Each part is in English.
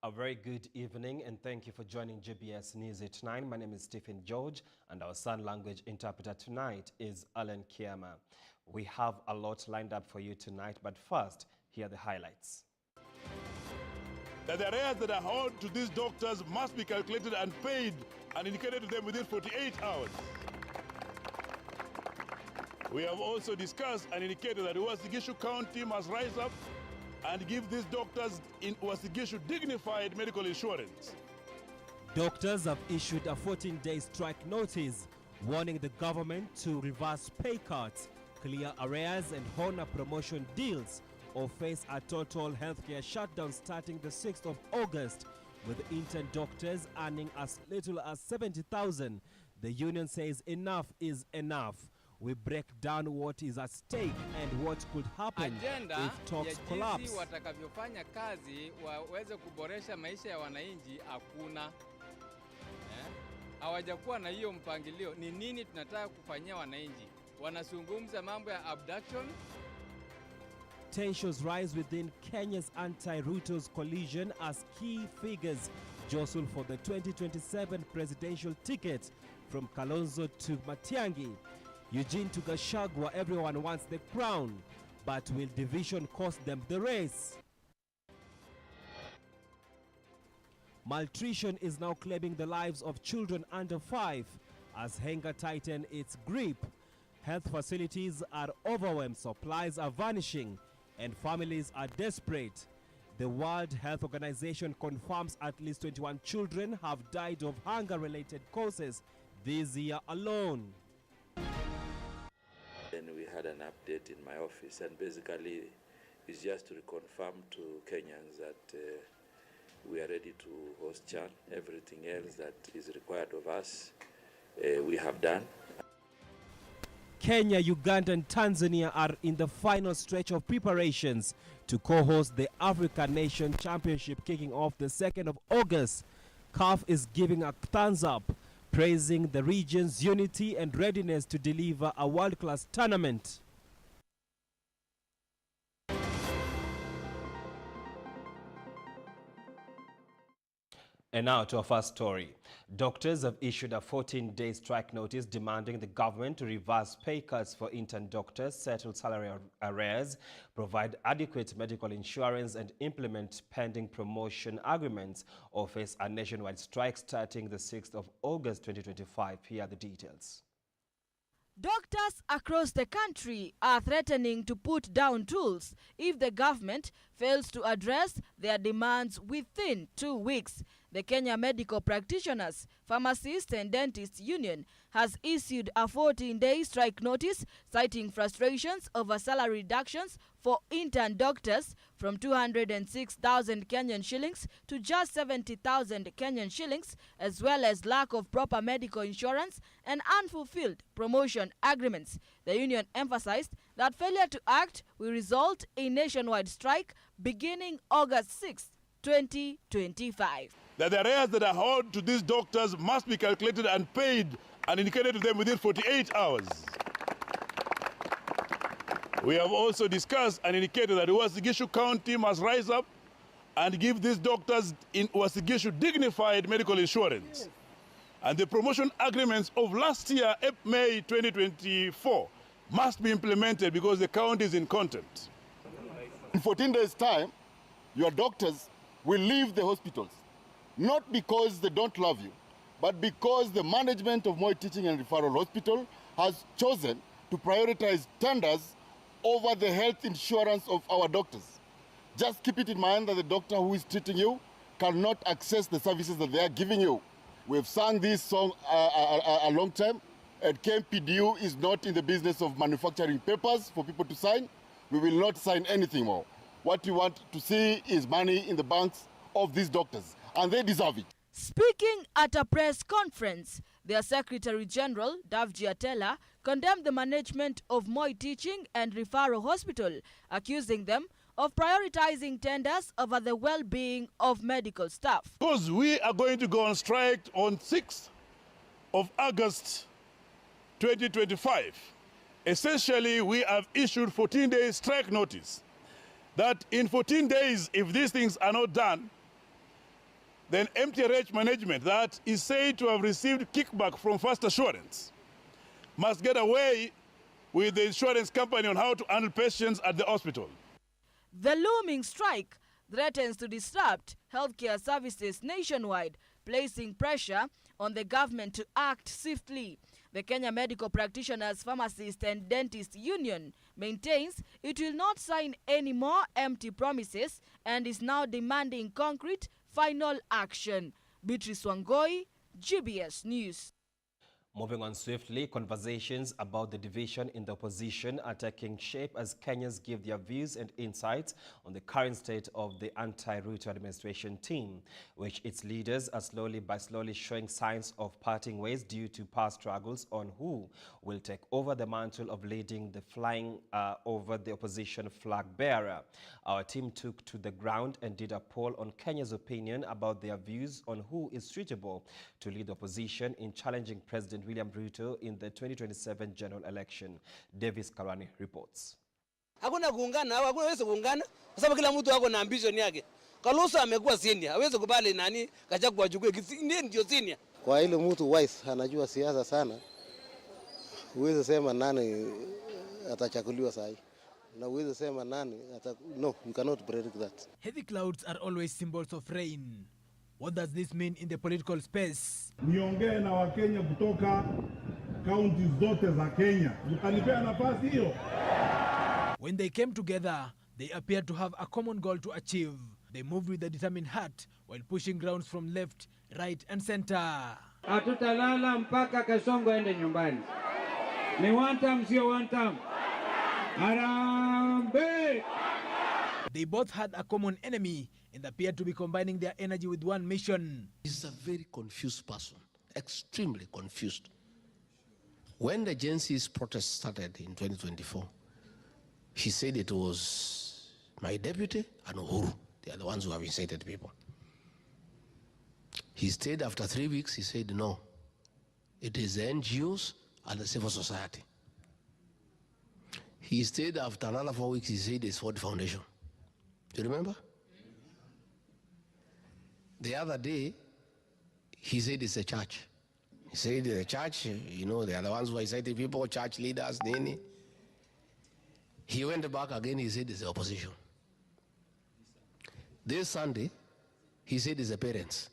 A very good evening and thank you for joining GBS News at 9. My name is Stephen George and our sign language interpreter tonight is Alan Kiama. We have a lot lined up for you tonight, but first, here are the highlights. That the arrears that are owed to these doctors must be calculated and paid and indicated to them within 48 hours. We have also discussed and indicated that the Uasin County must rise up and give these doctors in Uasin dignified medical insurance. Doctors have issued a 14-day strike notice, warning the government to reverse pay cuts, clear arrears and honor promotion deals, or face a total healthcare shutdown starting the 6th of August, with intern doctors earning as little as 70,000. The union says enough is enough. We break down what is at stake and what could happen if talks collapse. Agenda watakavyofanya kazi waweze kuboresha maisha ya wananchi hakuna. Hawajakuwa na hiyo mpangilio. Ni nini tunataka kufanyia wananchi? Wanazungumza mambo ya abduction. Tensions rise within Kenya's anti-Ruto's coalition as key figures jostle for the 2027 presidential ticket from Kalonzo to Matiang'i. Eugene to Gachagua, everyone wants the crown, but will division cost them the race? Malnutrition is now claiming the lives of children under 5 as hunger tightens its grip. Health facilities are overwhelmed, supplies are vanishing, and families are desperate. The World Health Organization confirms at least 21 children have died of hunger-related causes this year alone. Then we had an update in my office, and basically it's just to reconfirm to Kenyans that we are ready to host Chan. Everything else that is required of us, we have done. Kenya, Uganda and Tanzania are in the final stretch of preparations to co-host the African Nation Championship kicking off the 2nd of August. CAF is giving a thumbs up, praising the region's unity and readiness to deliver a world-class tournament. And now to our first story. Doctors have issued a 14-day strike notice demanding the government to reverse pay cuts for intern doctors, settle salary arrears, provide adequate medical insurance, and implement pending promotion agreements, or face a nationwide strike starting the 6th of August 2025. Here are the details. Doctors across the country are threatening to put down tools if the government fails to address their demands within 2 weeks. The Kenya Medical Practitioners, Pharmacists and Dentists Union has issued a 14-day strike notice citing frustrations over salary reductions for intern doctors from 206,000 Kenyan shillings to just 70,000 Kenyan shillings, as well as lack of proper medical insurance and unfulfilled promotion agreements. The union emphasized that failure to act will result in nationwide strike beginning August 6, 2025. That the arrears that are owed to these doctors must be calculated and paid and indicated to them within 48 hours. We have also discussed and indicated that Uasin County must rise up and give these doctors in Uasin dignified medical insurance. And the promotion agreements of last year, May 2024, must be implemented because the county is in contempt. In 14 days' time, your doctors will leave the hospitals, not because they don't love you, but because the management of Moi Teaching and Referral Hospital has chosen to prioritize tenders over the health insurance of our doctors. Just keep it in mind that the doctor who is treating you cannot access the services that they are giving you. We've sung this song a long time, and KMPDU is not in the business of manufacturing papers for people to sign. We will not sign anything more. What we want to see is money in the banks of these doctors, and they deserve it. Speaking at a press conference, their Secretary General, Davji Atela, condemned the management of Moi Teaching and Referral Hospital, accusing them of prioritizing tenders over the well-being of medical staff. Because we are going to go on strike on 6th of August 2025. Essentially, we have issued 14-day strike notice that in 14 days, if these things are not done, then MTRH management that is said to have received kickback from First Assurance must get away with the insurance company on how to handle patients at the hospital. The looming strike threatens to disrupt healthcare services nationwide, placing pressure on the government to act swiftly. The Kenya Medical Practitioners, Pharmacists and Dentists Union maintains it will not sign any more empty promises and is now demanding concrete final action. Beatrice Wangoi, GBS News. Moving on swiftly, conversations about the division in the opposition are taking shape as Kenyans give their views and insights on the current state of the anti-Ruto administration team, which its leaders are slowly showing signs of parting ways due to past struggles on who will take over the mantle of leading the flying over the opposition flag bearer. Our team took to the ground and did a poll on Kenya's opinion about their views on who is suitable to lead the opposition in challenging President William Ruto in the 2027 general election. Davis Karani reports. Hakuna kuungana, hakuna wezi kuungana kwa sababu kila mtu wako na ambition yake. Kalonzo amekuwa senior, hawezi kubali nani Gachagua achukue ndio senior. Kwa ile mtu wise anajua siasa sana, huwezi sema nani atachaguliwa sahi. Na huwezi sema nani no, you cannot predict that. Heavy clouds are always symbols of rain. What does this mean in the political space? Niongee na Wakenya kutoka kaunti zote za Kenya. Mkanipea nafasi hiyo. When they came together, they appeared to have a common goal to achieve. They moved with a determined heart while pushing grounds from left, right and center. Hatutalala mpaka Kasongo ende nyumbani. Ni one term, sio one term. Harambee! They both had a common enemy and appeared to be combining their energy with one mission. He's a very confused person, extremely confused. When the Gen Z's protest started in 2024, he said it was my deputy and Uhuru. They are the ones who have incited people. He stayed after 3 weeks, he said no. It is the NGOs and the civil society. He stayed after another 4 weeks, he said it's for the foundation. Do you remember? The other day, he said it's a church. He said the church, you know, they are the ones who incited people, church leaders, nini. He went back again, he said it's the opposition. This Sunday, he said it's the parents.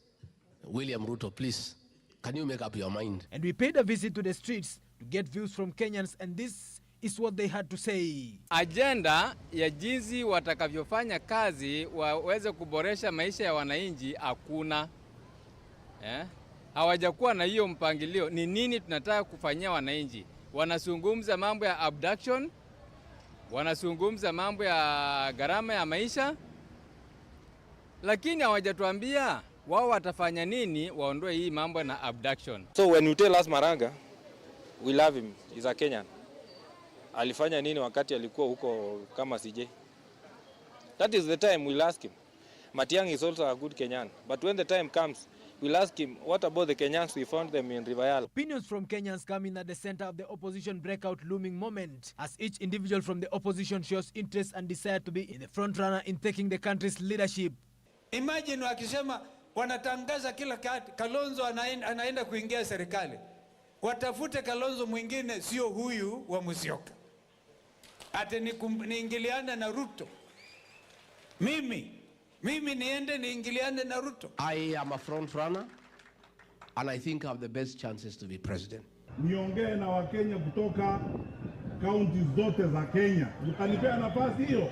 William Ruto, please, can you make up your mind? And we paid a visit to the streets to get views from Kenyans, and this is what they had to say. Agenda ya jinsi watakavyofanya kazi waweze kuboresha maisha ya wananchi hakuna. Hawajakuwa na hiyo mpangilio. Ni nini tunataka kufanyia wananchi? Wanazungumza mambo ya abduction, wanazungumza mambo ya gharama ya maisha, lakini hawajatuambia wao watafanya nini waondoe hii mambo na abduction. So when you tell us Maranga, we love him. He's a Kenyan. Alifanya nini wakati alikuwa huko kama CJ? That is the time we'll ask him. Matiang'i is also a good Kenyan. But when the time comes, we'll ask him, what about the Kenyans we found them in Rivayala? Opinions from Kenyans come in at the center of the opposition breakout looming moment, as each individual from the opposition shows interest and desire to be in the front runner in taking the country's leadership. Imagine wakisema wanatangaza kila Kalonzo anaenda kuingia serikali. Watafute Kalonzo mwingine sio huyu wa Musyoka. Ate niingiliane na Ruto. Mimi niende niingiliane na Ruto. I am a front runner and I think I have the best chances to be president. Niongee na Wakenya kutoka kaunti zote za Kenya. Mkanipea nafasi hiyo.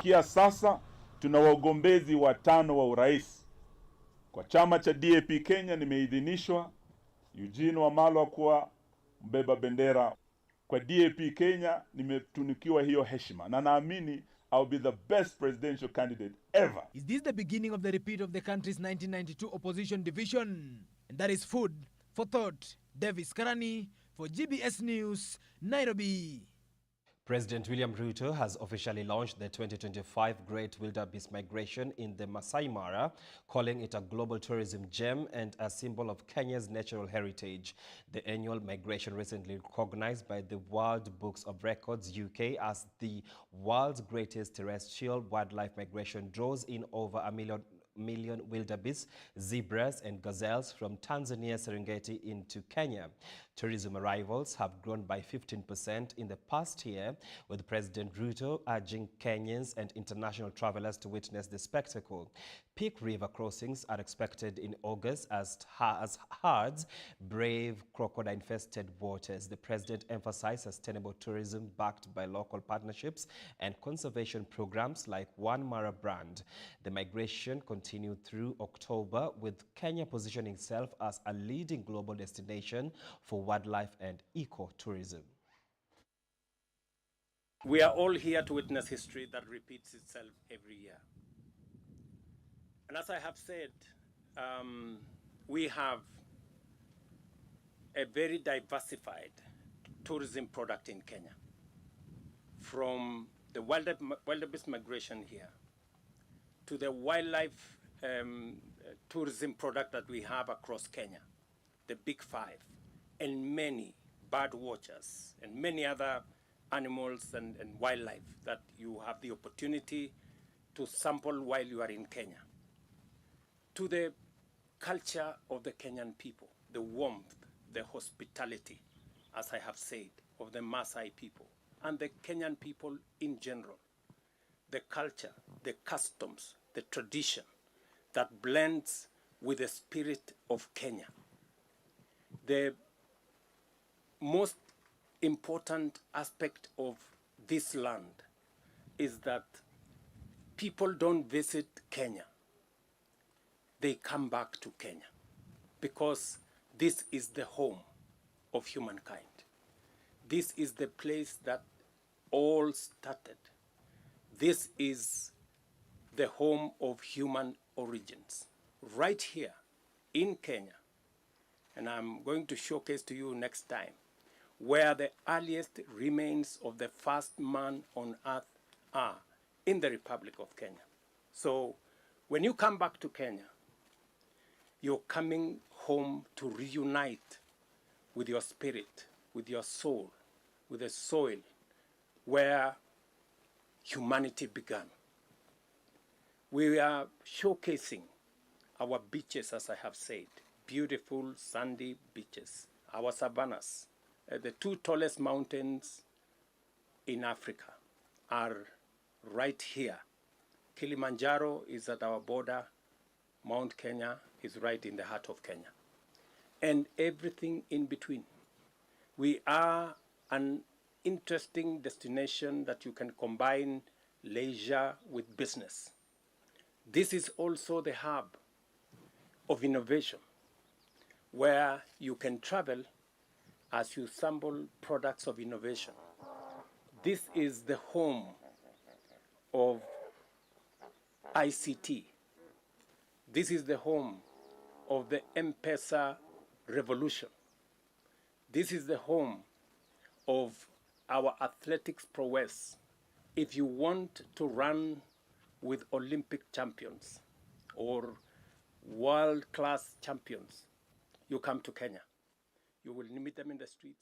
Kia sasa tuna wagombezi 5 wa urais. Kwa chama cha DAP Kenya nimeidhinishwa Eugene Wamalwa kuwa mbeba bendera. Kwa DAP Kenya nimetunikiwa hiyo heshima na naamini I'll be the best presidential candidate ever. Is this the beginning of the repeat of the country's 1992 opposition division? And that is food for thought. Davis Karani for GBS News, Nairobi. President William Ruto has officially launched the 2025 Great Wildebeest Migration in the Masai Mara, calling it a global tourism gem and a symbol of Kenya's natural heritage. The annual migration recently recognized by the World Books of Records UK as the world's greatest terrestrial wildlife migration draws in over 1 million million wildebeest, zebras and gazelles from Tanzania Serengeti into Kenya. Tourism arrivals have grown by 15% in the past year, with President Ruto urging Kenyans and international travelers to witness the spectacle. Peak river crossings are expected in August as herds brave crocodile-infested waters. The president emphasized sustainable tourism backed by local partnerships and conservation programs like One Mara brand. The migration continued through October, with Kenya positioning itself as a leading global destination for wildlife and ecotourism. We are all here to witness history that repeats itself every year. And as I have said, we have a very diversified tourism product in Kenya. From the wildebeest migration here to the wildlife tourism product that we have across Kenya, the Big Five, and many bird watchers and many other animals and wildlife that you have the opportunity to sample while you are in Kenya. To the culture of the Kenyan people, the warmth, the hospitality, as I have said, of the Maasai people and the Kenyan people in general. The culture, the customs, the tradition that blends with the spirit of Kenya. The most important aspect of this land is that people don't visit Kenya. They come back to Kenya because this is the home of humankind. This is the place that all started. This is the home of human origins, right here in Kenya. And I'm going to showcase to you next time where the earliest remains of the first man on earth are, in the Republic of Kenya. So when you come back to Kenya, you're coming home to reunite with your spirit, with your soul, with the soil where humanity began. We are showcasing our beaches, as I have said, beautiful sandy beaches, our savannas. The two tallest mountains in Africa are right here. Kilimanjaro is at our border. Mount Kenya is right in the heart of Kenya. And everything in between. We are an interesting destination that you can combine leisure with business. This is also the hub of innovation, where you can travel as you sample products of innovation. This is the home of ICT. This is the home of the M-Pesa revolution. This is the home of our athletics prowess. If you want to run with Olympic champions or world-class champions, you come to Kenya. You will meet them in the streets.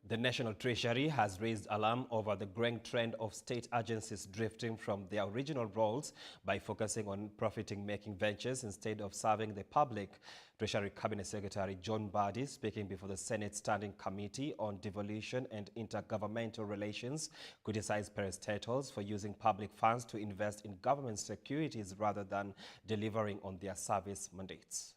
The National Treasury has raised alarm over the growing trend of state agencies drifting from their original roles by focusing on profiting-making ventures instead of serving the public. Treasury Cabinet Secretary John Mbadi, speaking before the Senate Standing Committee on Devolution and Intergovernmental Relations, criticized parastatals for using public funds to invest in government securities rather than delivering on their service mandates.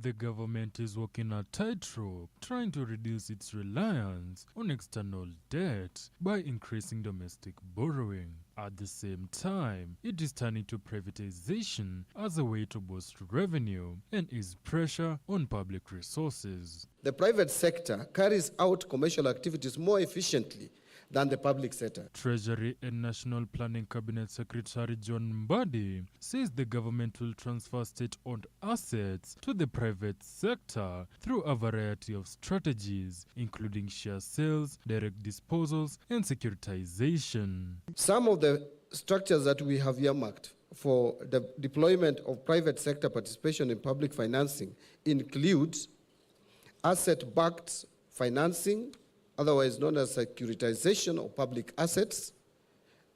The government is walking a tightrope, trying to reduce its reliance on external debt by increasing domestic borrowing. At the same time, it is turning to privatization as a way to boost revenue and ease pressure on public resources. The private sector carries out commercial activities more efficiently than the public sector. Treasury and National Planning Cabinet Secretary John Mbadi says the government will transfer state-owned assets to the private sector through a variety of strategies, including share sales, direct disposals, and securitization. Some of the structures that we have earmarked for the deployment of private sector participation in public financing include asset-backed financing, otherwise known as securitization of public assets,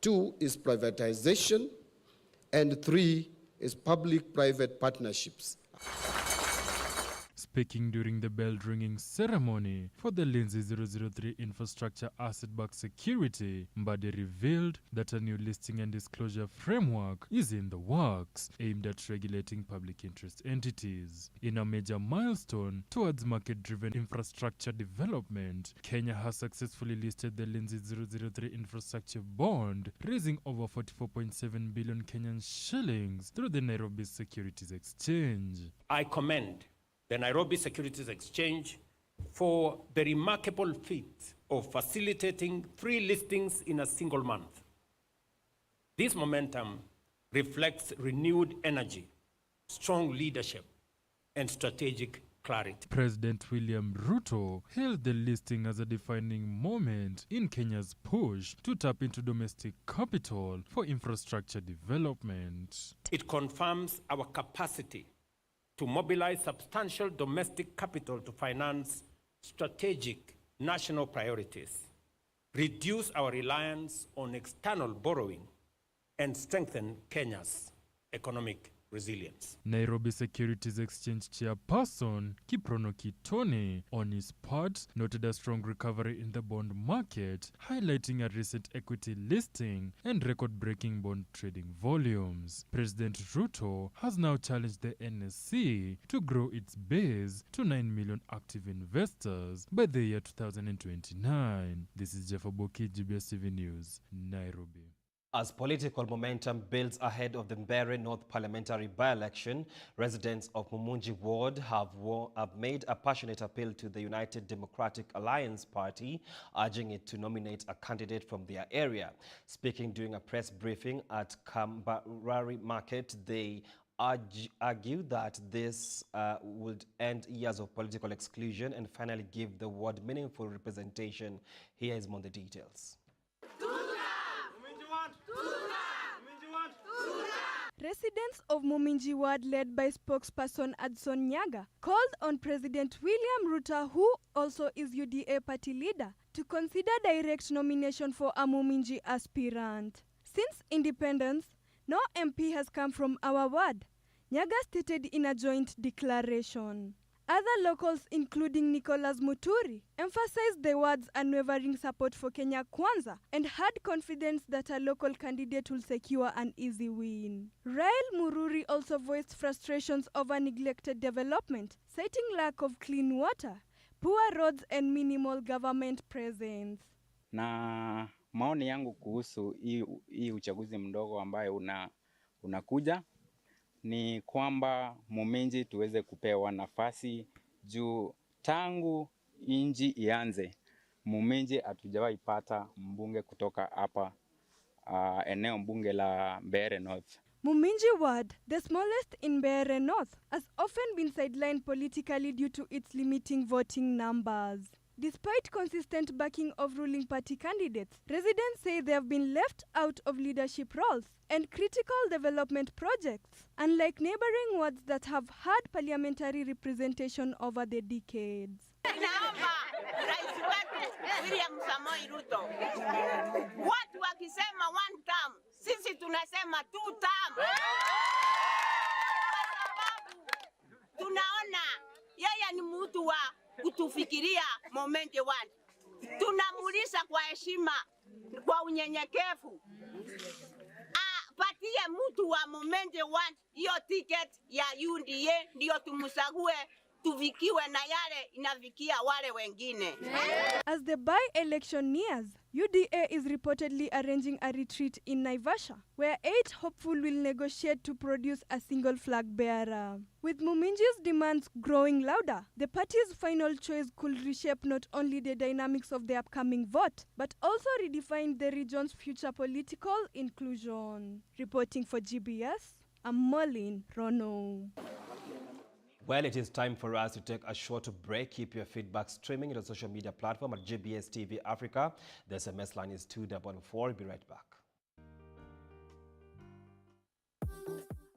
2 is privatization, and 3 is public-private partnerships. Speaking during the bell-ringing ceremony for the Lindsay 003 Infrastructure Asset-Backed Security, Mbadi revealed that a new listing and disclosure framework is in the works, aimed at regulating public interest entities. In a major milestone towards market-driven infrastructure development, Kenya has successfully listed the Lindsay 003 Infrastructure Bond, raising over 44.7 billion Kenyan shillings through the Nairobi Securities Exchange. I commend the Nairobi Securities Exchange for the remarkable feat of facilitating 3 listings in a single month. This momentum reflects renewed energy, strong leadership, and strategic clarity. President William Ruto hailed the listing as a defining moment in Kenya's push to tap into domestic capital for infrastructure development. It confirms our capacity to mobilize substantial domestic capital to finance strategic national priorities, reduce our reliance on external borrowing, and strengthen Kenya's economic resilience. Nairobi Securities Exchange chairperson Kiprono Kitone, on his part, noted a strong recovery in the bond market, highlighting a recent equity listing and record-breaking bond trading volumes. President Ruto has now challenged the NSC to grow its base to 9 million active investors by the year 2029. This is Jeff Oboki, GBS TV News, Nairobi. As political momentum builds ahead of the Mbeere North parliamentary by-election, residents of Mumunji Ward have made a passionate appeal to the United Democratic Alliance Party, urging it to nominate a candidate from their area. Speaking during a press briefing at Kambarari Market, they argue that this would end years of political exclusion and finally give the ward meaningful representation. Here is more on the details. Residents of Muminji Ward, led by spokesperson Adson Nyaga, called on President William Ruto, who also is UDA party leader, to consider direct nomination for a Muminji aspirant. Since independence, no MP has come from our ward, Nyaga stated in a joint declaration. Other locals, including Nicholas Muturi, emphasized the ward's unwavering support for Kenya Kwanza and had confidence that a local candidate will secure an easy win. Rael Mururi also voiced frustrations over neglected development, citing lack of clean water, poor roads and minimal government presence. Na maoni yangu kuhusu hii uchaguzi mdogo ambayo unakuja ni kwamba Muminji tuweze kupewa nafasi juu tangu inji ianze Muminji hatujawahi pata mbunge kutoka hapa eneo mbunge la Mbeere North. Muminji Ward, the smallest in Mbeere North, has often been sidelined politically due to its limiting voting numbers. Despite consistent backing of ruling party candidates, residents say they have been left out of leadership roles and critical development projects, unlike neighboring wards that have had parliamentary representation over the decades. Naomba Rais wetu William Samoei Ruto, watu wakisema one term, sisi tunasema two term. Kwa sababu tunaona yeye ni mtu wa kutufikiria Muminji Ward. Tunamuuliza kwa heshima, kwa unyenyekevu, patie mtu wa Muminji Ward hiyo ticket ya UDA ndio tumsague, tuvikiwe na yale inavikia wale wengine. As the by-election nears, UDA is reportedly arranging a retreat in Naivasha, where 8 hopeful will negotiate to produce a single flag bearer. With Muminji's demands growing louder, the party's final choice could reshape not only the dynamics of the upcoming vote, but also redefine the region's future political inclusion. Reporting for GBS, I'm Marlene Rono. Well, it is time for us to take a short break. Keep your feedback streaming on social media platform at GBS TV Africa. The SMS line is 244. Be right back.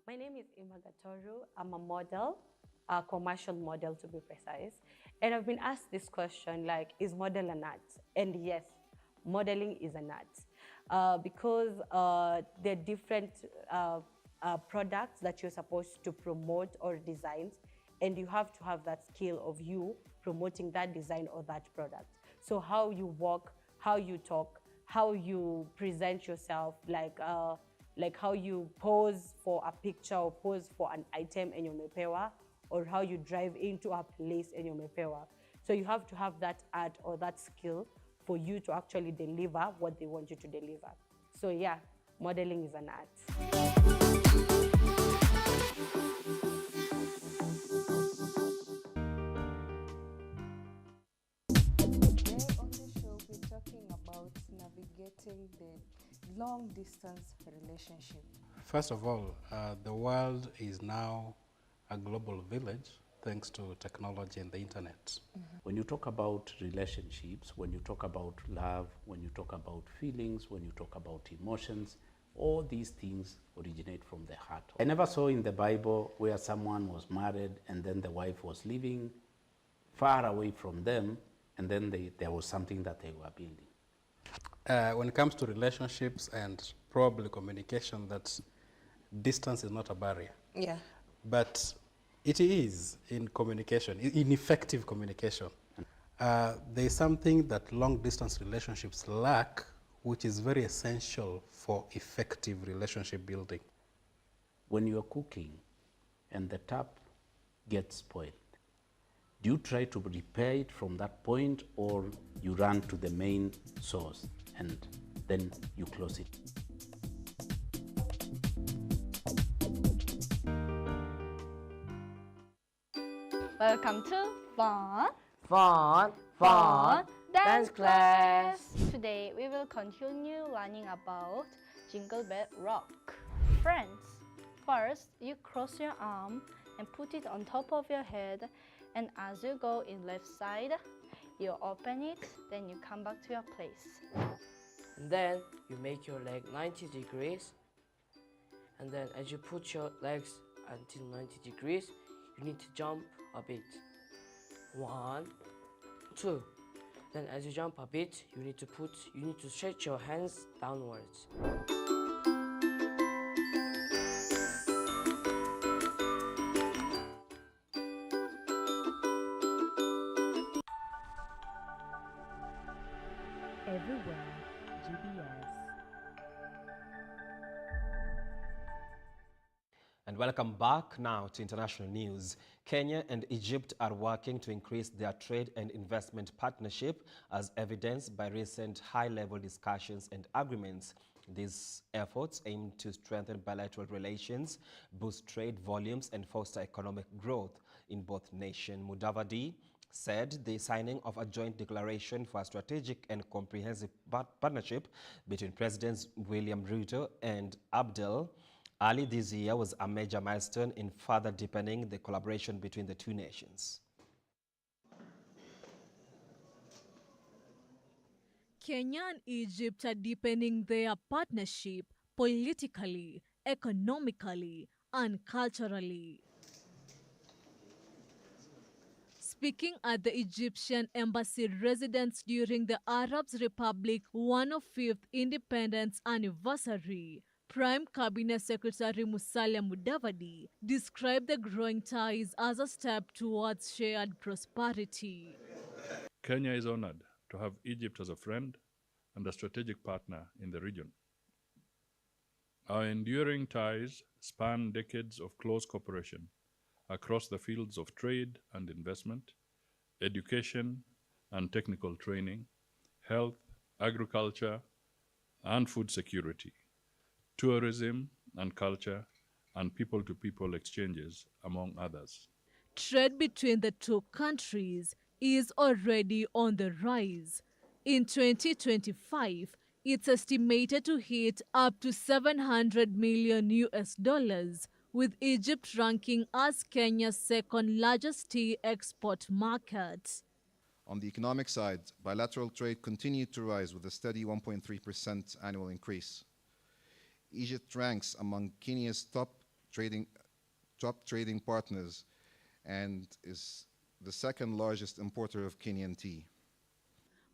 My name is Ima Gatoru. I'm a model, a commercial model to be precise. And I've been asked this question, like, is model an art? And yes, modeling is an art. because there are different products that you're supposed to promote or designs, and you have to have that skill of you promoting that design or that product. So how you walk, how you talk, how you present yourself, like how you pose for a picture or pose for an item in your mepewa, or how you drive into a place in your mepewa. So you have to have that art or that skill for you to actually deliver what they want you to deliver. So yeah, modeling is an art. Today on the show, we're talking about navigating the long-distance relationship. First of all, the world is now a global village thanks to technology and the internet. When you talk about relationships, when you talk about love, when you talk about feelings, when you talk about emotions, all these things originate from the heart. I never saw in the Bible where someone was married and then the wife was living far away from them, and then there was something that they were building. When it comes to relationships and probably communication, that distance is not a barrier. Yeah. But it is in communication, in effective communication. There is something that long-distance relationships lack, which is very essential for effective relationship building. When you're cooking and the tap gets spoiled, do you try to repair it from that point, or you run to the main source and then you close it? Welcome to Fun Dance Class. Today we will continue learning about Jingle Bell Rock. Friends, first you cross your arm and put it on top of your head, and as you go in left side, you open it, then you come back to your place. And then you make your leg 90 degrees, and then as you put your legs until 90 degrees, you need to jump a bit. 1, 2. Then as you jump a bit, you need to stretch your hands downwards. Everywhere, GBS. And welcome back now to international news. Kenya and Egypt are working to increase their trade and investment partnership, as evidenced by recent high-level discussions and agreements. These efforts aim to strengthen bilateral relations, boost trade volumes, and foster economic growth in both nations. Mudavadi said the signing of a joint declaration for a strategic and comprehensive partnership between Presidents William Ruto and Abdel Ali this year was a major milestone in further deepening the collaboration between the two nations. Kenya and Egypt are deepening their partnership politically, economically, and culturally. Speaking at the Egyptian embassy residence during the Arab Republic 105th independence anniversary, Prime Cabinet Secretary Musalia Mudavadi described the growing ties as a step towards shared prosperity. Kenya is honored to have Egypt as a friend and a strategic partner in the region. Our enduring ties span decades of close cooperation across the fields of trade and investment, education and technical training, health, agriculture and food security, tourism and culture, and people-to-people exchanges, among others. Trade between the two countries is already on the rise. In 2025, it's estimated to hit up to $700 million US, with Egypt ranking as Kenya's second largest tea export market. On the economic side, bilateral trade continued to rise with a steady 1.3% annual increase. Egypt ranks among Kenya's top trading partners and is the second largest importer of Kenyan tea.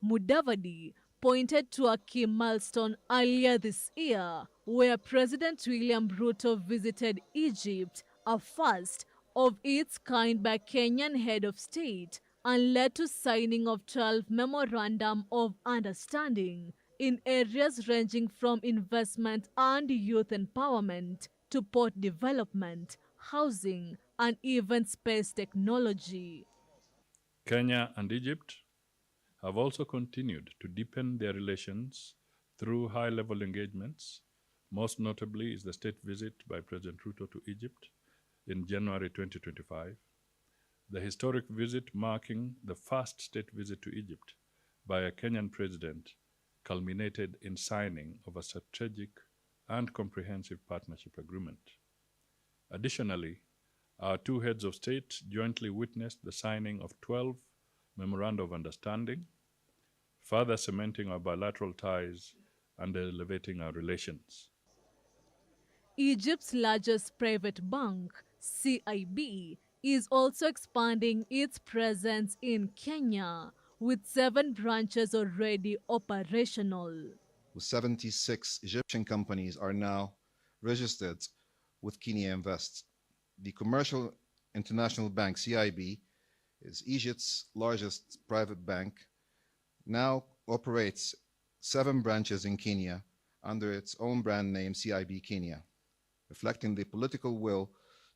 Mudavadi pointed to a key milestone earlier this year, where President William Ruto visited Egypt, a first of its kind by Kenyan head of state, and led to signing of 12 memorandum of understanding in areas ranging from investment and youth empowerment to port development, housing, and even space technology. Kenya and Egypt have also continued to deepen their relations through high-level engagements. Most notably is the state visit by President Ruto to Egypt in January 2025. The historic visit marking the first state visit to Egypt by a Kenyan president culminated in signing of a strategic and comprehensive partnership agreement. Additionally, our two heads of state jointly witnessed the signing of 12 memoranda of understanding, further cementing our bilateral ties and elevating our relations. Egypt's largest private bank, CIB, is also expanding its presence in Kenya, with 7 branches already operational. 76 Egyptian companies are now registered with Kenya Invest. The commercial international bank, CIB, is Egypt's largest private bank, now operates 7 branches in Kenya under its own brand name, CIB Kenya, reflecting the political will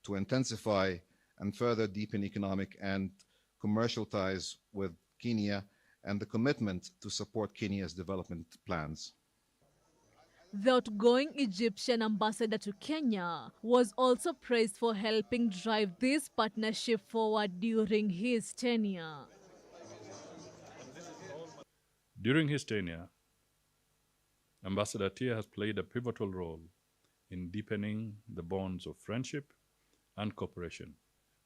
to intensify and further deepen economic and commercial ties with Kenya and the commitment to support Kenya's development plans. The outgoing Egyptian ambassador to Kenya was also praised for helping drive this partnership forward during his tenure. During his tenure, Ambassador Tia has played a pivotal role in deepening the bonds of friendship and cooperation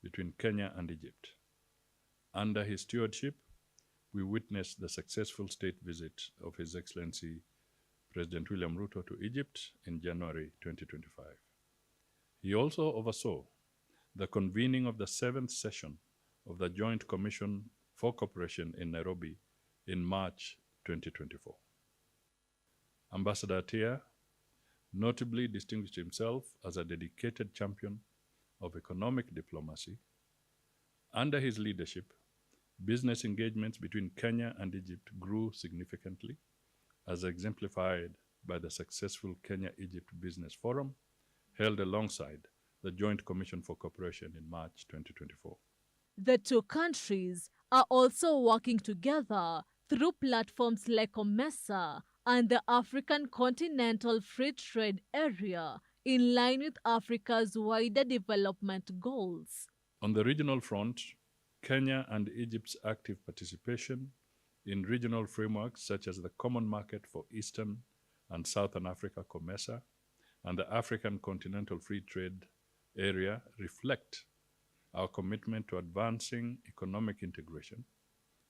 between Kenya and Egypt. Under his stewardship, we witnessed the successful state visit of His Excellency President William Ruto to Egypt in January 2025. He also oversaw the convening of the 7th session of the Joint Commission for Cooperation in Nairobi in March 2024. Ambassador Tia notably distinguished himself as a dedicated champion of economic diplomacy. Under his leadership, business engagements between Kenya and Egypt grew significantly, as exemplified by the successful Kenya-Egypt Business Forum held alongside the Joint Commission for Cooperation in March 2024. The two countries are also working together through platforms like COMESA and the African Continental Free Trade Area, in line with Africa's wider development goals. On the regional front, Kenya and Egypt's active participation in regional frameworks such as the Common Market for Eastern and Southern Africa, COMESA, and the African Continental Free Trade Area reflect our commitment to advancing economic integration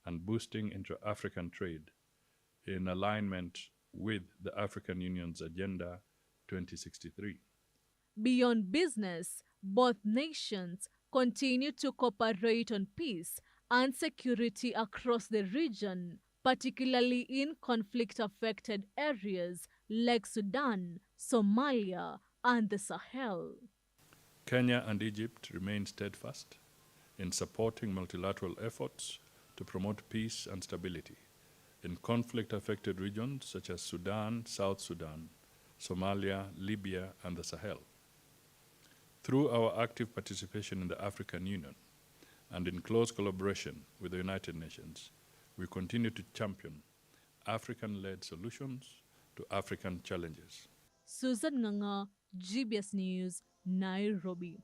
and boosting intra-African trade in alignment with the African Union's Agenda 2063. Beyond business, both nations continue to cooperate on peace and security across the region, particularly in conflict-affected areas like Sudan, Somalia, and the Sahel. Kenya and Egypt remain steadfast in supporting multilateral efforts to promote peace and stability in conflict-affected regions such as Sudan, South Sudan, Somalia, Libya, and the Sahel. Through our active participation in the African Union and in close collaboration with the United Nations, we continue to champion African-led solutions to African challenges. Susan Nganga, GBS News, Nairobi.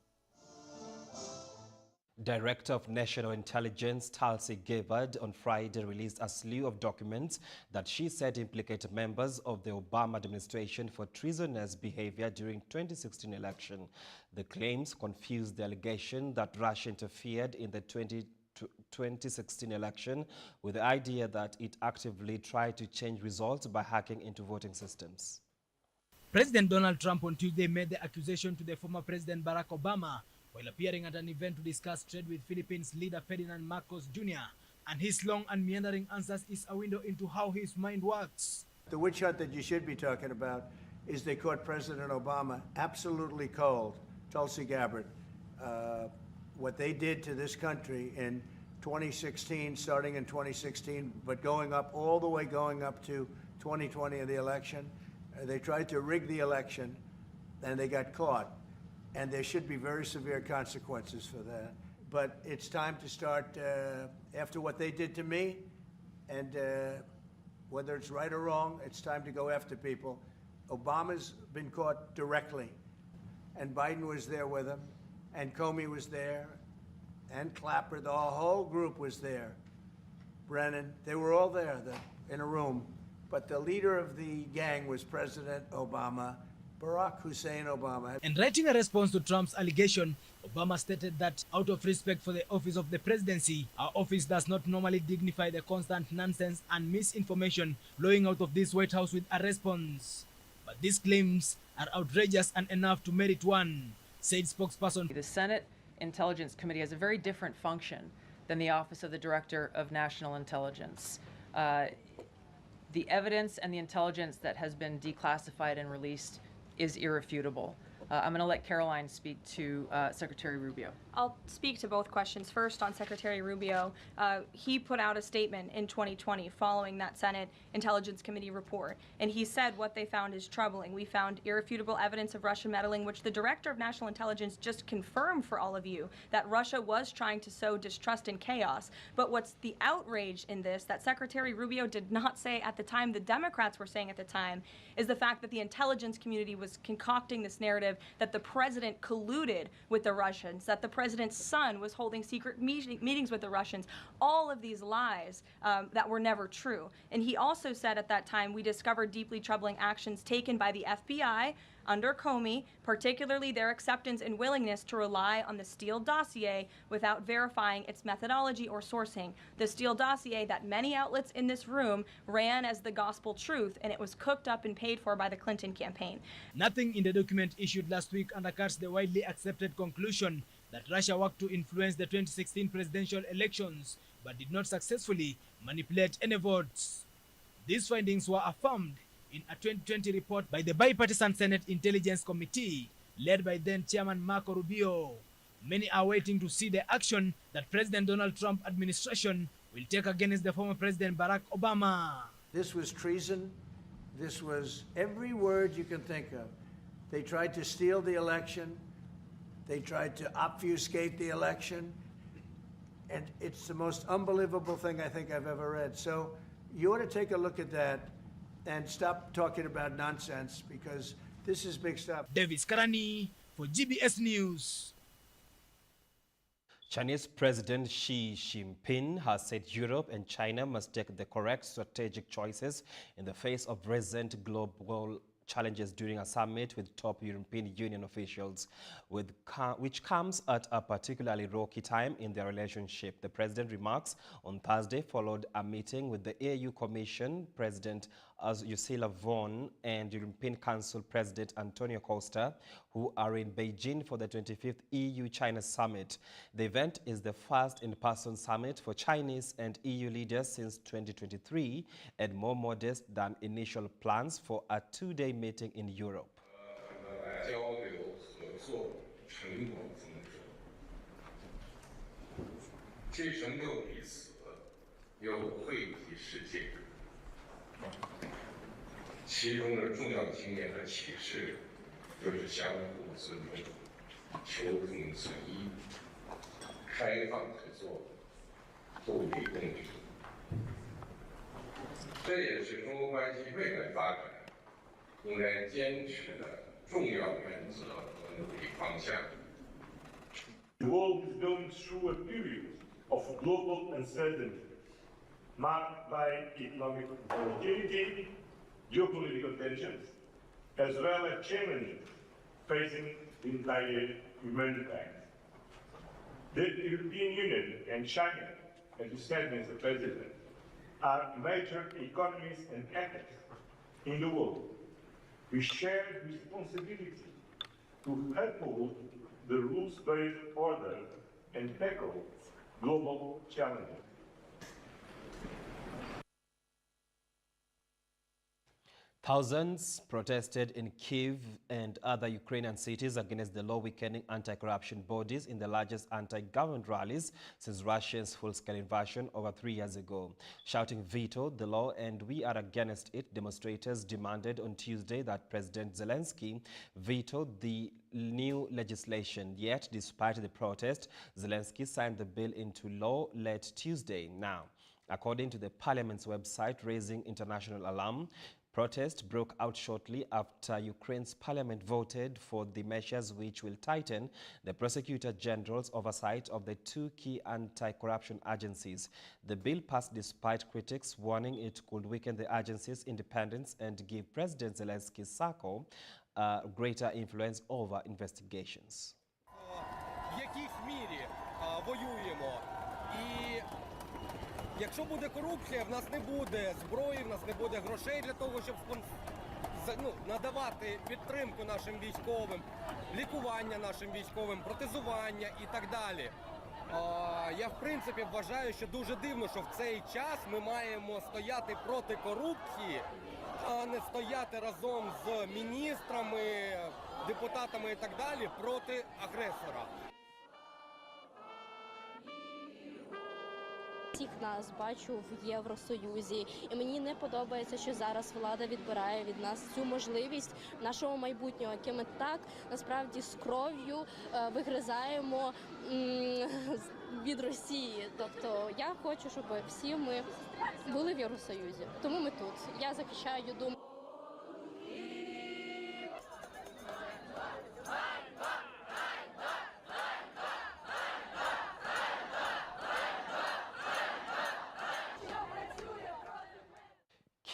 Director of National Intelligence Tulsi Gabbard on Friday released a slew of documents that she said implicate members of the Obama administration for treasonous behavior during 2016 election. The claims confused the allegation that Russia interfered in the 2016 election with the idea that it actively tried to change results by hacking into voting systems. President Donald Trump on Tuesday made the accusation to the former President Barack Obama while appearing at an event to discuss trade with Philippines leader Ferdinand Marcos Jr. And his long and meandering answers is a window into how his mind works. The witch hunt that you should be talking about is they caught President Obama absolutely cold, Tulsi Gabbard. What they did to this country in 2016, starting in 2016, but going up all the way going up to 2020 in the election. They tried to rig the election and they got caught. And there should be very severe consequences for that. But it's time to start, after what they did to me, and whether it's right or wrong, it's time to go after people. Obama's been caught directly, and Biden was there with him, and Comey was there, and Clapper, the whole group was there. Brennan, they were all there in a room. But the leader of the gang was President Obama, Barack Hussein Obama. In writing a response to Trump's allegation, Obama stated that out of respect for the office of the presidency, our office does not normally dignify the constant nonsense and misinformation flowing out of this White House with a response. But these claims are outrageous and enough to merit one, said spokesperson. The Senate Intelligence Committee has a very different function than the Office of the Director of National Intelligence. The evidence and the intelligence that has been declassified and released is irrefutable. I'm going to let Caroline speak to Secretary Rubio. I'll speak to both questions. First, on Secretary Rubio, he put out a statement in 2020 following that Senate Intelligence Committee report, and he said what they found is troubling. We found irrefutable evidence of Russian meddling, which the Director of National Intelligence just confirmed for all of you, that Russia was trying to sow distrust and chaos. But what's the outrage in this that Secretary Rubio did not say at the time, the Democrats were saying at the time, is the fact that the intelligence community was concocting this narrative that the president colluded with the Russians, that the president's son was holding secret meetings with the Russians, all of these lies that were never true. And he also said at that time, we discovered deeply troubling actions taken by the FBI under Comey, particularly their acceptance and willingness to rely on the Steele dossier without verifying its methodology or sourcing. The Steele dossier that many outlets in this room ran as the gospel truth, and it was cooked up and paid for by the Clinton campaign. Nothing in the document issued last week undercuts the widely accepted conclusion that Russia worked to influence the 2016 presidential elections, but did not successfully manipulate any votes. These findings were affirmed in a 2020 report by the bipartisan Senate Intelligence Committee, led by then Chairman Marco Rubio. Many are waiting to see the action that President Donald Trump administration will take against the former President Barack Obama. This was treason. This was every word you can think of. They tried to steal the election. They tried to obfuscate the election. And it's the most unbelievable thing I think I've ever read. So you ought to take a look at that and stop talking about nonsense, because this is big stuff. Davis Karani for GBS News. Chinese President Xi Jinping has said Europe and China must take the correct strategic choices in the face of recent global challenges during a summit with top European Union officials, which comes at a particularly rocky time in their relationship. The president remarks on Thursday followed a meeting with the EU Commission President Ursula von and European Council President Antonio Costa, who are in Beijing for the 25th EU-China Summit. The event is the first in-person summit for Chinese and EU leaders since 2023 and more modest than initial plans for a two-day meeting in Europe. The world is going through a period of global uncertainty, marked by economic volatility, geopolitical tensions, as well as challenges facing the entire humankind. The European Union and China, as you said, Mr. President, are major economies and actors in the world. We share the responsibility to uphold the rules-based order and tackle global challenges. Thousands protested in Kyiv and other Ukrainian cities against the law weakening anti-corruption bodies in the largest anti-government rallies since Russia's full-scale invasion over 3 years ago. Shouting veto the law and we are against it, demonstrators demanded on Tuesday that President Zelensky veto the new legislation. Yet, despite the protest, Zelensky signed the bill into law late Tuesday. Now, according to the parliament's website, raising international alarm, protest broke out shortly after Ukraine's parliament voted for the measures which will tighten the Prosecutor General's oversight of the two key anti-corruption agencies. The bill passed despite critics warning it could weaken the agency's independence and give President Zelensky's circle greater influence over investigations. Якщо буде корупція, в нас не буде зброї, в нас не буде грошей для того, щоб надавати підтримку нашим військовим, лікування нашим військовим, протезування і так далі. Я, в принципі, вважаю, що дуже дивно, що в цей час ми маємо стояти проти корупції, а не стояти разом з міністрами, депутатами і так далі проти агресора. Всіх нас бачу в Євросоюзі, і мені не подобається, що зараз влада відбирає від нас цю можливість нашого майбутнього, яке ми так насправді з кров'ю вигризаємо від Росії. Тобто я хочу, щоб всі ми були в Євросоюзі. Тому ми тут. Я захищаю думку.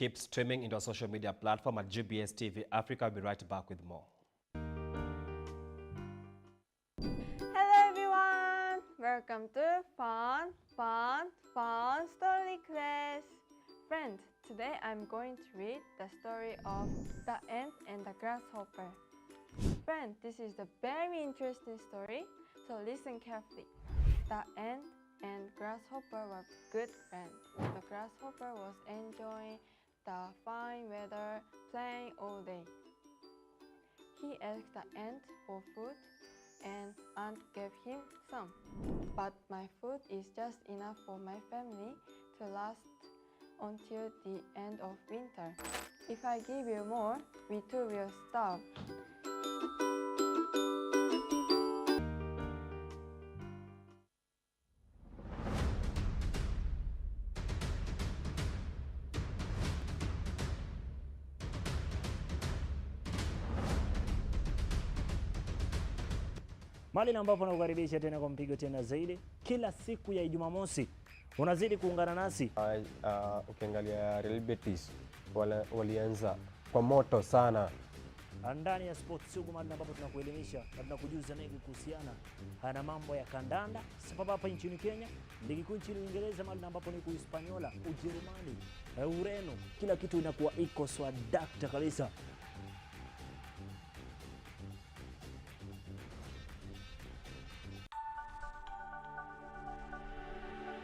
Keep streaming into our social media platform at GBS TV Africa. I'll be right back with more. Hello everyone! Welcome to Fun Story Class. Friends, today I'm going to read the story of the ant and the grasshopper. Friends, this is a very interesting story, so listen carefully. The ant and grasshopper were good friends. The grasshopper was enjoying the fine weather, playing all day. He asked the ant for food, and ant gave him some. But my food is just enough for my family to last until the end of winter. If I give you more, we too will starve. Mahali ambapo nakukaribisha tena kwa mpigo tena zaidi kila siku ya Jumamosi. Unazidi kuungana nasi. Ukiangalia Real Betis walianza kwa moto sana. Ndani ya Sports Sugu, mahali ambapo tunakuelimisha na tunakujuza mengi kuhusiana na mambo ya kandanda, sababu hapa nchini Kenya, ligi kuu nchini Uingereza, mahali ambapo ni Uhispaniola, Ujerumani, Ureno, kila kitu inakuwa iko swadakta kabisa.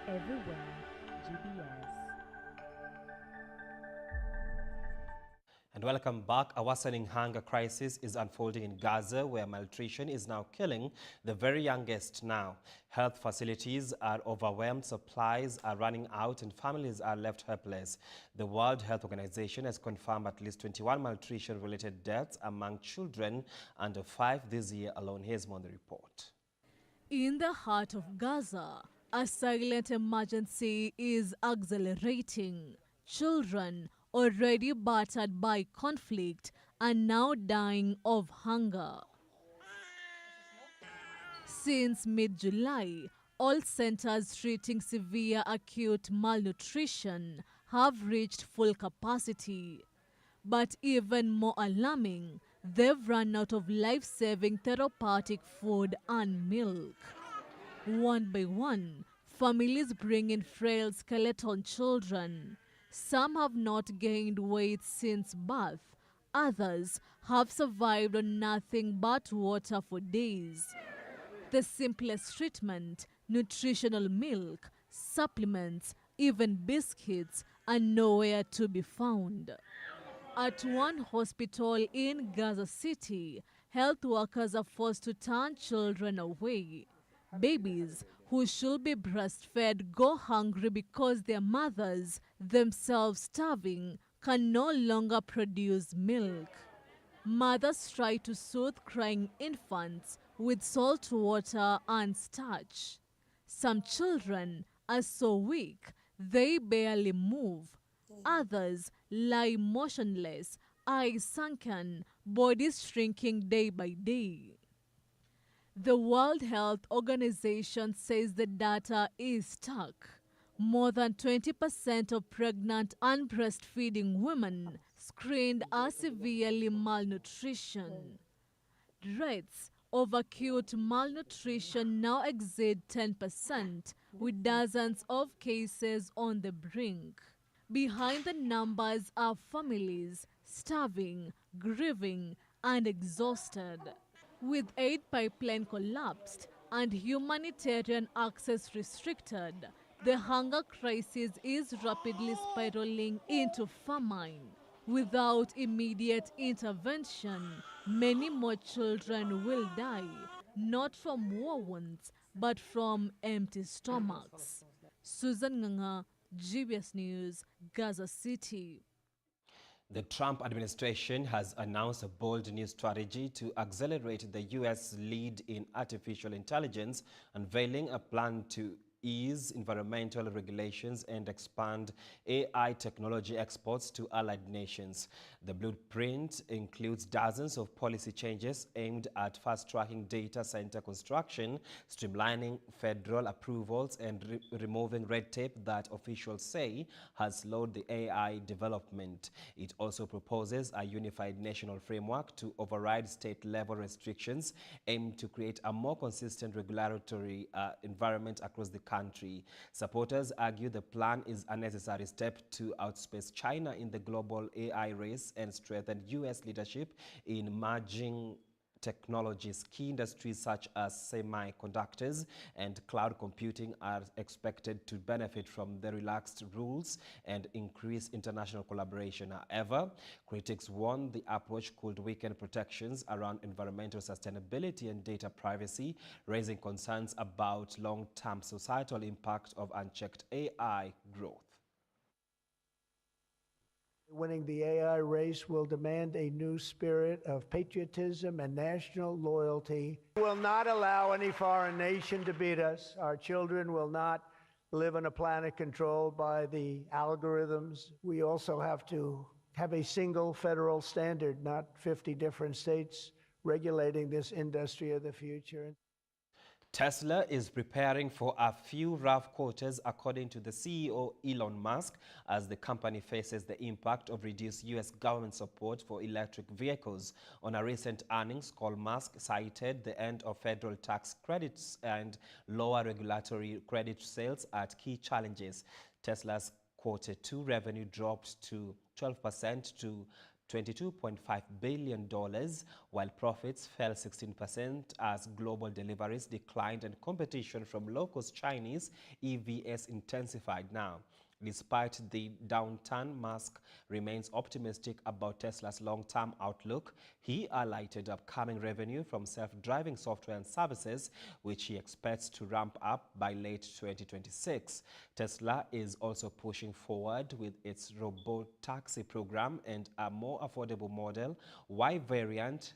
Everywhere, GBS. And welcome back. A worsening hunger crisis is unfolding in Gaza, where malnutrition is now killing the very youngest now. Health facilities are overwhelmed, supplies are running out, and families are left helpless. The World Health Organization has confirmed at least 21 malnutrition-related deaths among children under 5 this year alone. Here's more on the report. In the heart of Gaza, a silent emergency is accelerating. Children, already battered by conflict, are now dying of hunger. Since mid-July, all centers treating severe acute malnutrition have reached full capacity. But even more alarming, they've run out of life-saving therapeutic food and milk. One by one, families bring in frail skeleton children. Some have not gained weight since birth. Others have survived on nothing but water for days. The simplest treatment, nutritional milk, supplements, even biscuits, are nowhere to be found. At one hospital in Gaza City, health workers are forced to turn children away. Babies who should be breastfed go hungry because their mothers, themselves starving, can no longer produce milk. Mothers try to soothe crying infants with salt water and starch. Some children are so weak they barely move. Others lie motionless, eyes sunken, bodies shrinking day by day. The World Health Organization says the data is stark. More than 20% of pregnant and breastfeeding women screened are severely malnutrition. Rates of acute malnutrition now exceed 10%, with dozens of cases on the brink. Behind the numbers are families starving, grieving, and exhausted. With aid pipeline collapsed and humanitarian access restricted, the hunger crisis is rapidly spiraling into famine. Without immediate intervention, many more children will die, not from war wounds, but from empty stomachs. Susan Nganga, GBS News, Gaza City. The Trump administration has announced a bold new strategy to accelerate the U.S. lead in artificial intelligence, unveiling a plan to ease environmental regulations and expand AI technology exports to allied nations. The blueprint includes dozens of policy changes aimed at fast-tracking data center construction, streamlining federal approvals, and removing red tape that officials say has slowed the AI development. It also proposes a unified national framework to override state-level restrictions aimed to create a more consistent regulatory environment across the country. Supporters argue the plan is a necessary step to outspace China in the global AI race and strengthen U.S. leadership in emerging technologies. Key industries such as semiconductors and cloud computing are expected to benefit from the relaxed rules and increase international collaboration. However, critics warn the approach could weaken protections around environmental sustainability and data privacy, raising concerns about long-term societal impact of unchecked AI growth. Winning the AI race will demand a new spirit of patriotism and national loyalty. We will not allow any foreign nation to beat us. Our children will not live on a planet controlled by the algorithms. We also have to have a single federal standard, not 50 different states regulating this industry of the future. Tesla is preparing for a few rough quarters, according to the CEO Elon Musk, as the company faces the impact of reduced U.S. government support for electric vehicles. On a recent earnings call, Musk cited the end of federal tax credits and lower regulatory credit sales as key challenges. Tesla's Q2 revenue dropped to 12% to $22.5 billion, while profits fell 16% as global deliveries declined and competition from low-cost Chinese EVs intensified. Now, despite the downturn, Musk remains optimistic about Tesla's long-term outlook. He highlighted upcoming revenue from self-driving software and services, which he expects to ramp up by late 2026. Tesla is also pushing forward with its robot-taxi program and a more affordable Model Y variant,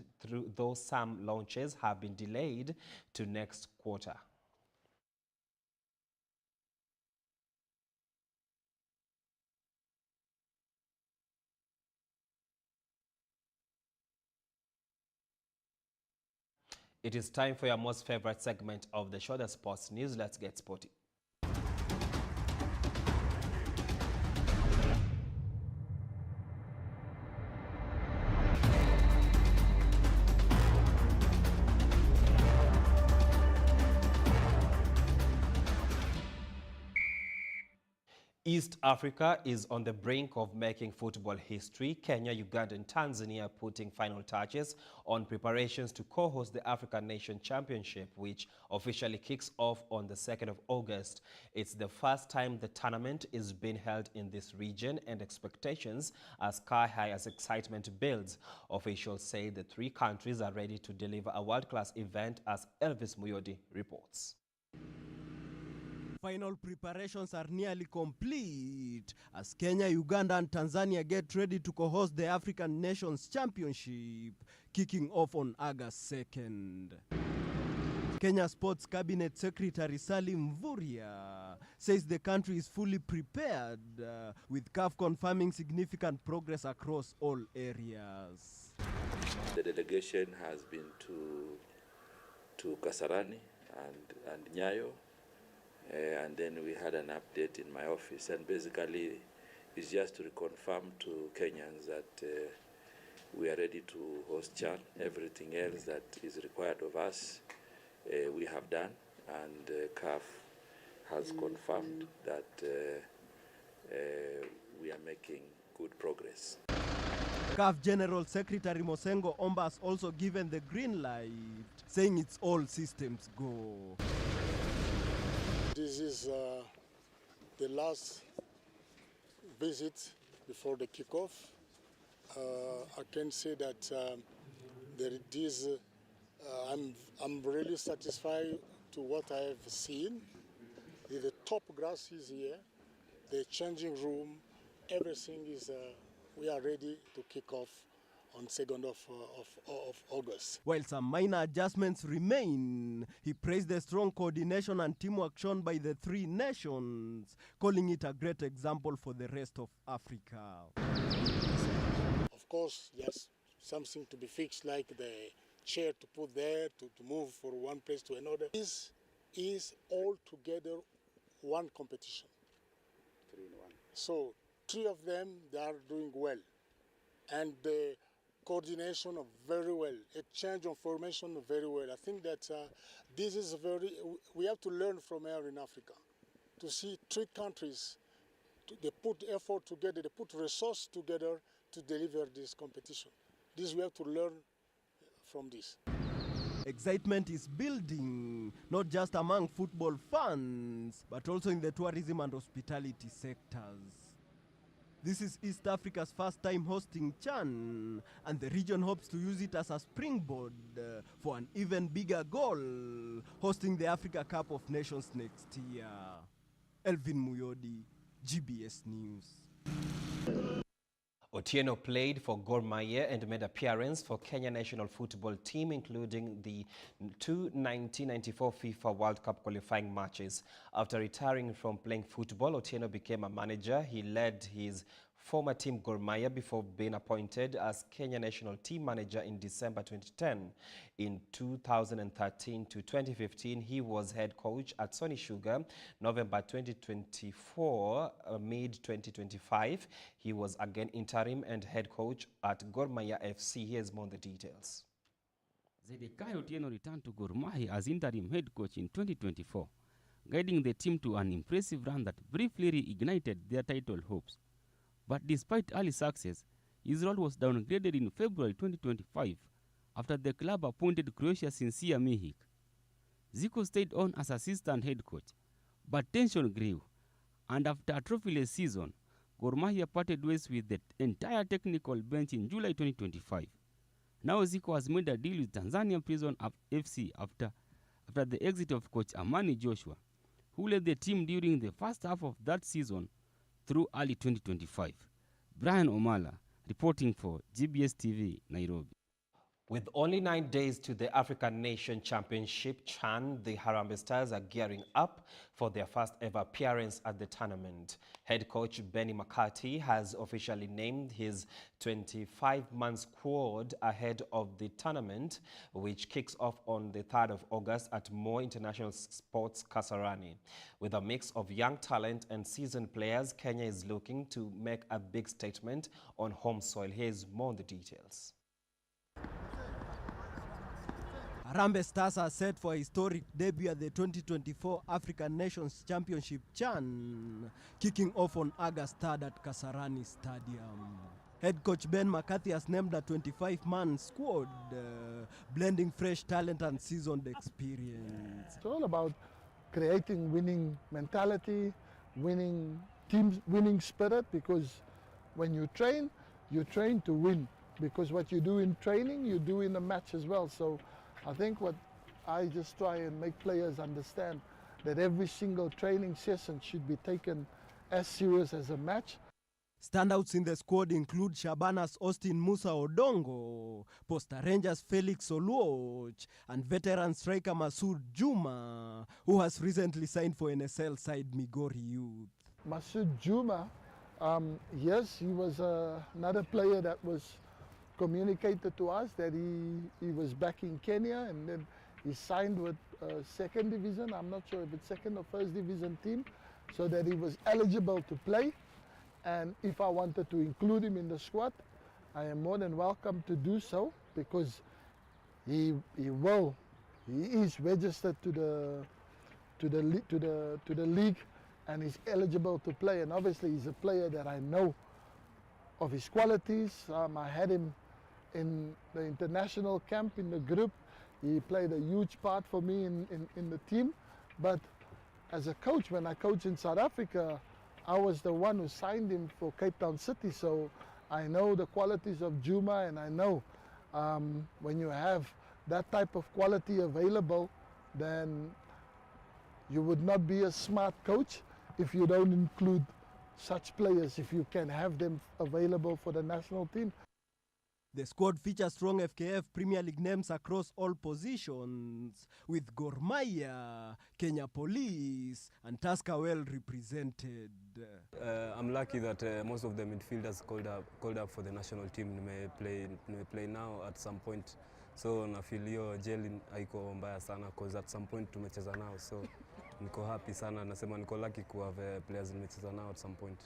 though some launches have been delayed to next quarter. It is time for your most favorite segment of the show, the sports news. Let's get sporty. East Africa is on the brink of making football history. Kenya, Uganda and Tanzania are putting final touches on preparations to co-host the African Nation Championship, which officially kicks off on the 2nd of August. It's the first time the tournament is being held in this region, and expectations are sky high as excitement builds. Officials say the three countries are ready to deliver a world-class event, as Elvis Muyodi reports. Final preparations are nearly complete as Kenya, Uganda and Tanzania get ready to co-host the African Nations Championship, kicking off on August 2nd. Kenya Sports Cabinet Secretary Salim Mvurya says the country is fully prepared, with CAF confirming significant progress across all areas. The delegation has been to Kasarani and Nyayo. And then we had an update in my office, and basically it's just to reconfirm to Kenyans that we are ready to host CHAN. Everything else that is required of us, we have done, and CAF has confirmed that we are making good progress. CAF General Secretary Mosengo Omba has also given the green light, saying it's all systems go. This is the last visit before the kickoff. I can say that I'm really satisfied to what I have seen. The top grass is here, the changing room, everything is. We are ready to kick off on 2nd of August. While some minor adjustments remain, he praised the strong coordination and teamwork shown by the three nations, calling it a great example for the rest of Africa. Of course, yes, something to be fixed, like the chair to put there, to move from one place to another. This is all together one competition. 3 in 1. So 3 of them, they are doing well. And the coordination of very well, exchange of information very well. I think that this is we have to learn from here in Africa, to see 3 countries, they put effort together, they put resources together to deliver this competition. This we have to learn from this. Excitement is building, not just among football fans, but also in the tourism and hospitality sectors. This is East Africa's first time hosting CHAN, and the region hopes to use it as a springboard for an even bigger goal, hosting the Africa Cup of Nations next year. Elvin Muyodi, GBS News. Otieno played for Gor Mahia and made appearance for Kenya national football team, including the 2 1994 FIFA World Cup qualifying matches. After retiring from playing football, Otieno became a manager. He led his former team Gor Mahia before being appointed as Kenya national team manager in December 2010. In 2013 to 2015, he was head coach at Sony Sugar. November 2024, mid-2025, he was again interim and head coach at Gor Mahia FC. Here's more on the details. Zedekiah Otieno returned to Gor Mahia as interim head coach in 2024, guiding the team to an impressive run that briefly reignited their title hopes. But despite early success, his role was downgraded in February 2025 after the club appointed Croatia's Sincere Mihik. Zico stayed on as assistant head coach, but tension grew, and after a trophyless season, Gor Mahia parted ways with the entire technical bench in July 2025. Now Zico has made a deal with Tanzania Prison FC after the exit of coach Amani Joshua, who led the team during the first half of that season through early 2025. Brian Omala reporting for GBS TV, Nairobi. With only 9 days to the African Nation Championship CHAN, the Harambee Stars are gearing up for their first ever appearance at the tournament. Head coach Benny McCarthy has officially named his 25-man squad ahead of the tournament, which kicks off on the 3rd of August at Moi International Sports Kasarani. With a mix of young talent and seasoned players, Kenya is looking to make a big statement on home soil. Here's more on the details. Harambee Stars are set for a historic debut at the 2024 African Nations Championship CHAN, kicking off on August 3rd at Kasarani Stadium. Head coach Ben McCarthy has named a 25-man squad, blending fresh talent and seasoned experience. It's all about creating winning mentality, winning team, winning spirit, because when you train to win, because what you do in training, you do in a match as well. So I think what I just try and make players understand that every single training session should be taken as serious as a match. Standouts in the squad include Shabana's Austin Musa Odongo, Posta Rangers Felix Oluoch, and veteran striker Masood Juma, who has recently signed for NSL side Migori Youth. Masood Juma, yes, he was another player that was communicated to us that he was back in Kenya, and then he signed with second division, I'm not sure if it's second or first division team, so that he was eligible to play. And if I wanted to include him in the squad, I am more than welcome to do so, because he is registered to the league and is eligible to play. And obviously he's a player that I know of his qualities. I had him in the international camp in the group. He played a huge part for me in the team. But as a coach, when I coached in South Africa, I was the one who signed him for Cape Town City, so I know the qualities of Juma, and I know when you have that type of quality available, then you would not be a smart coach if you don't include such players, if you can have them available for the national team. The squad features strong FKF Premier League names across all positions, with Gor Mahia, Kenya Police, and Tusker well represented. I'm lucky that most of the midfielders called up for the national team may play now at some point. So na feel hiyo jeli haiko mbaya sana, because at some point tumecheza nao, so niko happy sana, nasema niko lucky to have players nimecheza nao at some point.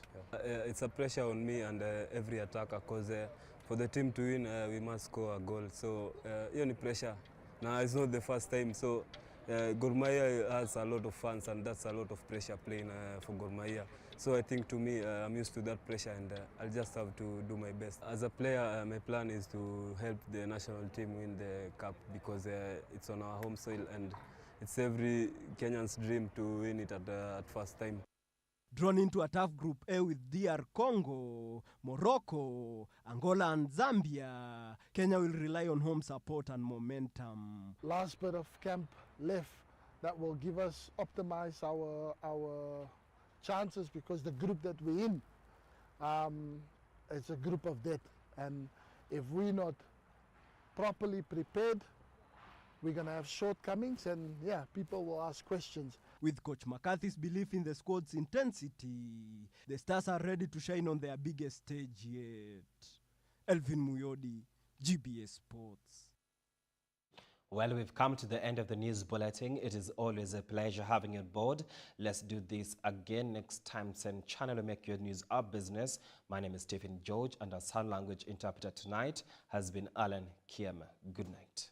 Yeah. It's a pressure on me and every attacker, because for the team to win, we must score a goal. So hiyo ni pressure. Now it's not the first time, so Gor Mahia has a lot of fans, and that's a lot of pressure playing for Gor Mahia. So I think to me, I'm used to that pressure, and I'll just have to do my best. As a player, my plan is to help the national team win the cup, because it's on our home soil, and it's every Kenyan's dream to win it at first time. Drawn into a tough Group A with DR Congo, Morocco, Angola and Zambia, Kenya will rely on home support and momentum. Last bit of camp left that will give us, optimize our chances, because the group that we're in, it's a group of death. And if we're not properly prepared, we're going to have shortcomings, and yeah, people will ask questions. With Coach McCarthy's belief in the squad's intensity, the Stars are ready to shine on their biggest stage yet. Elvin Muyodi, GBS Sports. Well, we've come to the end of the news bulletin. It is always a pleasure having you on board. Let's do this again next time. Send channel to make your news our business. My name is Stephen George, and our sign language interpreter tonight has been Alan Kiema. Good night.